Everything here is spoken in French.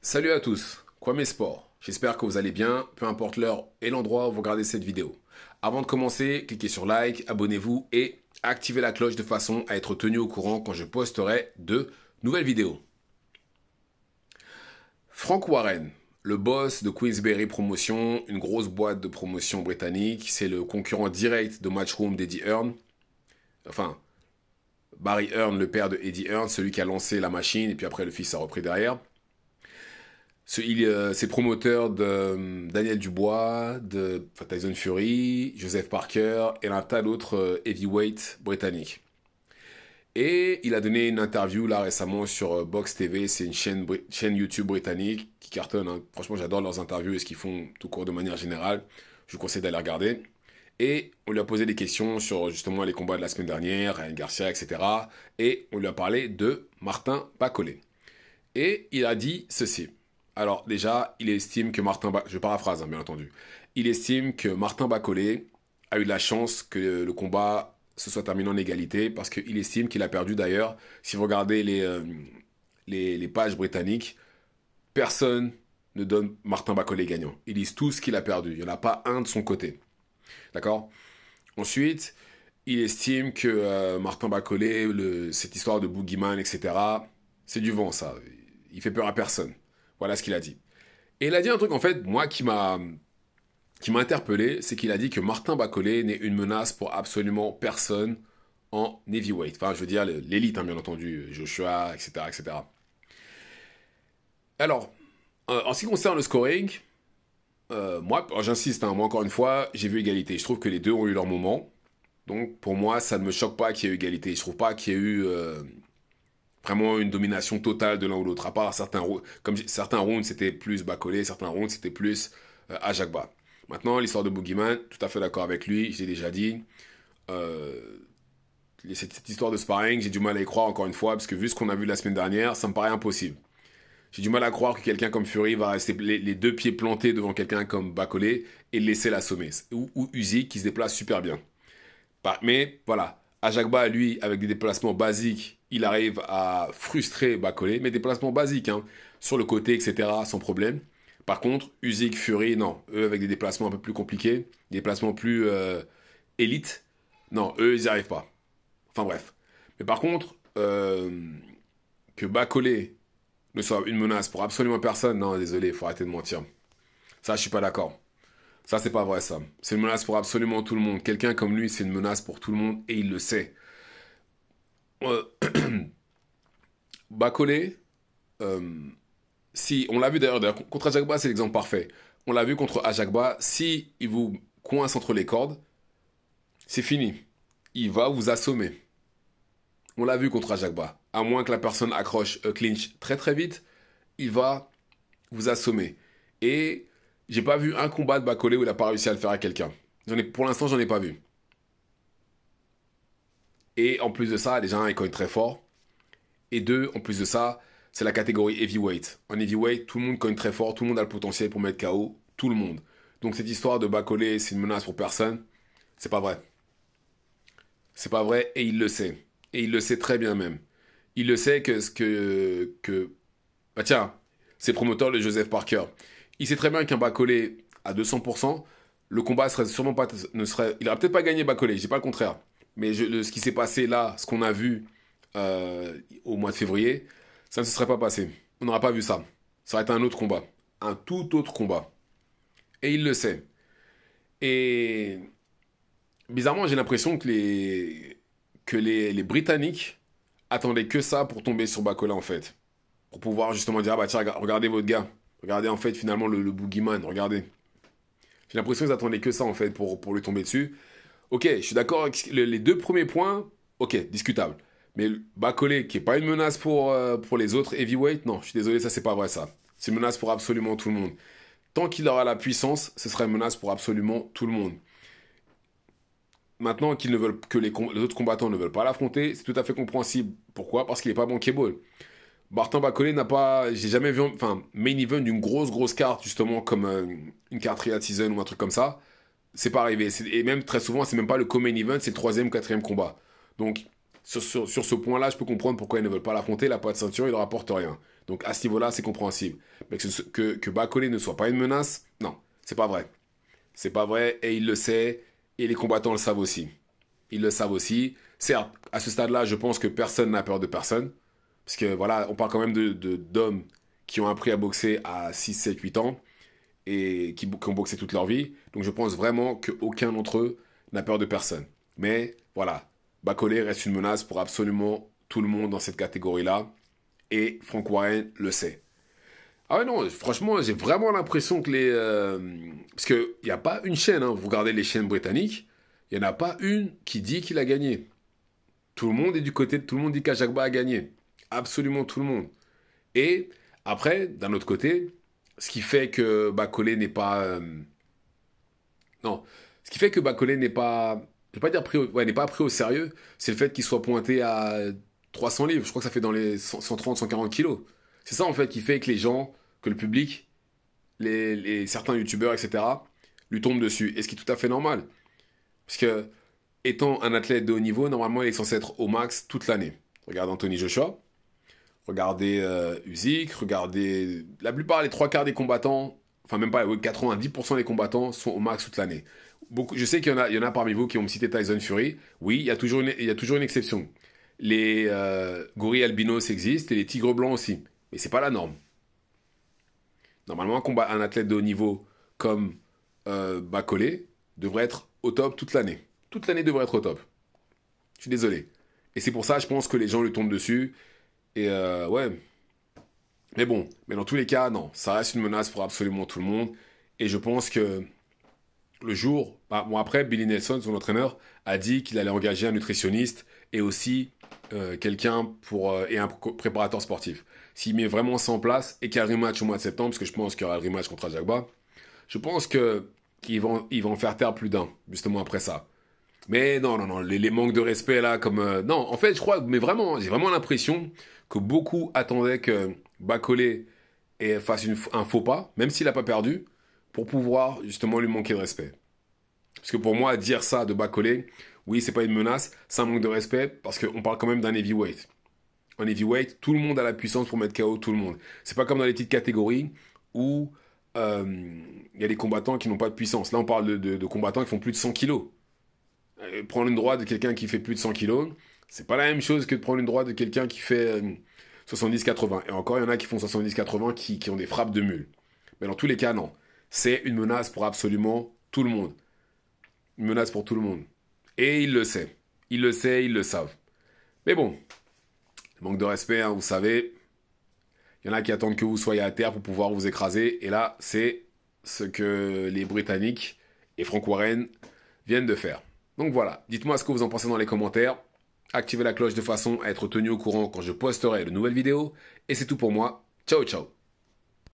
Salut à tous, Kwame Sport. J'espère que vous allez bien, peu importe l'heure et l'endroit où vous regardez cette vidéo. Avant de commencer, cliquez sur like, abonnez-vous et activez la cloche de façon à être tenu au courant quand je posterai de nouvelles vidéos. Frank Warren, le boss de Queensberry Promotion, une grosse boîte de promotion britannique, c'est le concurrent direct de Matchroom d'Eddie Hearn. Enfin, Barry Hearn, le père de Eddie Hearn, celui qui a lancé la machine et puis après le fils a repris derrière. C'est promoteur de Daniel Dubois, de Tyson Fury, Joseph Parker et un tas d'autres heavyweights britanniques. Et il a donné une interview là récemment sur Box TV, c'est une chaîne YouTube britannique qui cartonne, hein. Franchement, j'adore leurs interviews et ce qu'ils font tout court de manière générale. Je vous conseille d'aller regarder. Et on lui a posé des questions sur justement les combats de la semaine dernière, Ryan Garcia, etc. Et on lui a parlé de Martin Bacolé. Et il a dit ceci. Alors déjà, il estime que je paraphrase bien entendu, il estime que Martin Bacolé a eu de la chance que le combat se soit terminé en égalité parce qu'il estime qu'il a perdu d'ailleurs. Si vous regardez les pages britanniques, personne ne donne Martin Bacolé gagnant. Ils disent tous qu'il a perdu. Il n'y en a pas un de son côté. D'accord? Ensuite, il estime que Martin Bacolé, cette histoire de boogeyman, etc., c'est du vent ça. Il fait peur à personne. Voilà ce qu'il a dit. Et il a dit un truc, en fait, moi, qui m'a interpellé, c'est qu'il a dit que Martin Bacolé n'est une menace pour absolument personne en heavyweight. Enfin, je veux dire, l'élite, hein, bien entendu, Joshua, etc., etc. Alors, en ce qui concerne le scoring, moi, j'insiste, hein, moi, encore une fois, j'ai vu égalité. Je trouve que les deux ont eu leur moment. Donc, pour moi, ça ne me choque pas qu'il y ait eu égalité. Je trouve pas qu'il y ait eu vraiment une domination totale de l'un ou l'autre. À part certains rounds, c'était plus Bacolé, certains rounds, c'était plus Ajagba. Maintenant, l'histoire de Boogeyman, tout à fait d'accord avec lui, je l'ai déjà dit. Euh, cette histoire de sparring, j'ai du mal à y croire encore une fois, parce que vu ce qu'on a vu la semaine dernière, ça me paraît impossible. J'ai du mal à croire que quelqu'un comme Fury va rester les deux pieds plantés devant quelqu'un comme Bacolé et le laisser l'assommer. Ou Usyk qui se déplace super bien. Mais voilà, Ajagba, lui, avec des déplacements basiques, il arrive à frustrer Bacolé, mais déplacements basiques, hein, sur le côté, etc., sans problème. Par contre, Usyk, Fury, non. Eux, avec des déplacements un peu plus compliqués, des déplacements plus élites, non, eux, ils n'y arrivent pas. Enfin bref. Mais par contre, que Bacolé ne soit une menace pour absolument personne, non, désolé, il faut arrêter de mentir. Ça, je suis pas d'accord. Ça, c'est pas vrai, ça. C'est une menace pour absolument tout le monde. Quelqu'un comme lui, c'est une menace pour tout le monde et il le sait. Euh, Bacolé, si, on l'a vu d'ailleurs, contre Ajagba, c'est l'exemple parfait. On l'a vu contre Ajagba, si il vous coince entre les cordes, c'est fini. Il va vous assommer. On l'a vu contre Ajagba. À moins que la personne accroche clinch très très vite, il va vous assommer. Et j'ai pas vu un combat de Bacolé où il a pas réussi à le faire à quelqu'un. Pour l'instant, j'en ai pas vu. Et en plus de ça, déjà, il cogne très fort. Et deux, en plus de ça, c'est la catégorie heavyweight. En heavyweight, tout le monde cogne très fort, tout le monde a le potentiel pour mettre KO, tout le monde. Donc cette histoire de Bacolé, c'est une menace pour personne, c'est pas vrai. C'est pas vrai et il le sait. Et il le sait très bien même. Il le sait bah tiens, c'est promoteur de Joseph Parker. Il sait très bien qu'un Bacolé à 200%, le combat serait sûrement pas, il aurait peut-être pas gagné Bacolé, je dis pas le contraire. Mais ce qui s'est passé là, ce qu'on a vu au mois de février, ça ne se serait pas passé. On n'aurait pas vu ça. Ça aurait été un autre combat. Un tout autre combat. Et il le sait. Et bizarrement, j'ai l'impression que les Britanniques attendaient que ça pour tomber sur Bacolé en fait. Pour pouvoir justement dire, ah bah tiens, regardez votre gars. Regardez en fait finalement le boogeyman, regardez. J'ai l'impression qu'ils attendaient que ça en fait pour lui tomber dessus. Ok, je suis d'accord avec les deux premiers points, ok, discutable. Mais Bacolé, qui est pas une menace pour les autres heavyweight, non, je suis désolé, ça c'est pas vrai ça. C'est une menace pour absolument tout le monde. Tant qu'il aura la puissance, ce sera une menace pour absolument tout le monde. Maintenant que les autres combattants ne veulent pas l'affronter, c'est tout à fait compréhensible. Pourquoi? Parce qu'il n'est pas bankable. Martin Bacolé n'a pas, j'ai jamais vu, enfin, main event d'une grosse carte, justement, comme une carte Riyadh Season ou un truc comme ça. C'est pas arrivé. Et même très souvent, c'est même pas le co-main event, c'est le troisième ou quatrième combat. Donc, Sur ce point-là, je peux comprendre pourquoi ils ne veulent pas l'affronter. Il n'a pas de ceinture, il ne rapporte rien. Donc à ce niveau-là, c'est compréhensible. Mais que Bacolé ne soit pas une menace, non, c'est pas vrai. C'est pas vrai et il le sait et les combattants le savent aussi. Ils le savent aussi. Certes, à ce stade-là, je pense que personne n'a peur de personne. Parce que voilà, on parle quand même d'hommes qui ont appris à boxer à 6, 7, 8 ans et qui ont boxé toute leur vie. Donc je pense vraiment qu'aucun d'entre eux n'a peur de personne. Mais voilà, Bacolé reste une menace pour absolument tout le monde dans cette catégorie-là. Et Frank Warren le sait. Ah ouais, non, franchement, j'ai vraiment l'impression que les... parce qu'il n'y a pas une chaîne, hein, vous regardez les chaînes britanniques, il n'y en a pas une qui dit qu'il a gagné. Tout le monde est du côté, tout le monde dit qu'Ajagba a gagné. Absolument tout le monde. Et après, d'un autre côté, ce qui fait que Bacolé n'est pas... non, ce qui fait que Bacolé n'est pas... Je vais pas dire n'est pas pris au sérieux, c'est le fait qu'il soit pointé à 300 livres. Je crois que ça fait dans les 130, 140 kilos. C'est ça en fait qui fait que les gens, que le public, certains youtubeurs, etc., lui tombent dessus. Et ce qui est tout à fait normal. Parce que, étant un athlète de haut niveau, normalement il est censé être au max toute l'année. Regardez Anthony Joshua, regardez Usyk, regardez la plupart, les trois quarts des combattants, enfin même pas, 90% des combattants sont au max toute l'année. Je sais qu'il y en a parmi vous qui ont me cité Tyson Fury. Oui, il y a toujours une exception. Les gorilles albinos existent et les tigres blancs aussi. Mais c'est pas la norme. Normalement, un athlète de haut niveau comme Bacolé devrait être au top toute l'année. Toute l'année devrait être au top. Je suis désolé. Et c'est pour ça, je pense que les gens lui tombent dessus. Et ouais. Mais bon, mais dans tous les cas, non. Ça reste une menace pour absolument tout le monde. Et je pense que le jour... bon, après, Billy Nelson, son entraîneur, a dit qu'il allait engager un nutritionniste et aussi quelqu'un et un préparateur sportif. S'il met vraiment ça en place et qu'il y a un rematch au mois de septembre, parce que je pense qu'il y aura le rematch contre Ajagba, je pense qu'il va en faire taire plus d'un, justement après ça. Mais non, les manques de respect là, comme... non, en fait, je crois, mais vraiment, j'ai vraiment l'impression que beaucoup attendaient que Bacolé fasse un faux pas, même s'il n'a pas perdu, pour pouvoir justement lui manquer de respect. Parce que pour moi, dire ça de Bacolé, oui, c'est pas une menace, c'est un manque de respect, parce qu'on parle quand même d'un heavyweight. En heavyweight, tout le monde a la puissance pour mettre KO tout le monde. C'est pas comme dans les petites catégories où il y a des combattants qui n'ont pas de puissance. Là, on parle de combattants qui font plus de 100 kilos. Prendre une droite de quelqu'un qui fait plus de 100 kilos, c'est pas la même chose que de prendre une droite de quelqu'un qui fait 70-80. Et encore, il y en a qui font 70-80 qui ont des frappes de mule. Mais dans tous les cas, non. C'est une menace pour absolument tout le monde. Une menace pour tout le monde. Et il le sait. Il le sait, ils le savent. Mais bon, manque de respect, hein, vous savez. Il y en a qui attendent que vous soyez à terre pour pouvoir vous écraser. Et là, c'est ce que les Britanniques et Frank Warren viennent de faire. Donc voilà, dites-moi ce que vous en pensez dans les commentaires. Activez la cloche de façon à être tenu au courant quand je posterai de nouvelles vidéos. Et c'est tout pour moi. Ciao, ciao.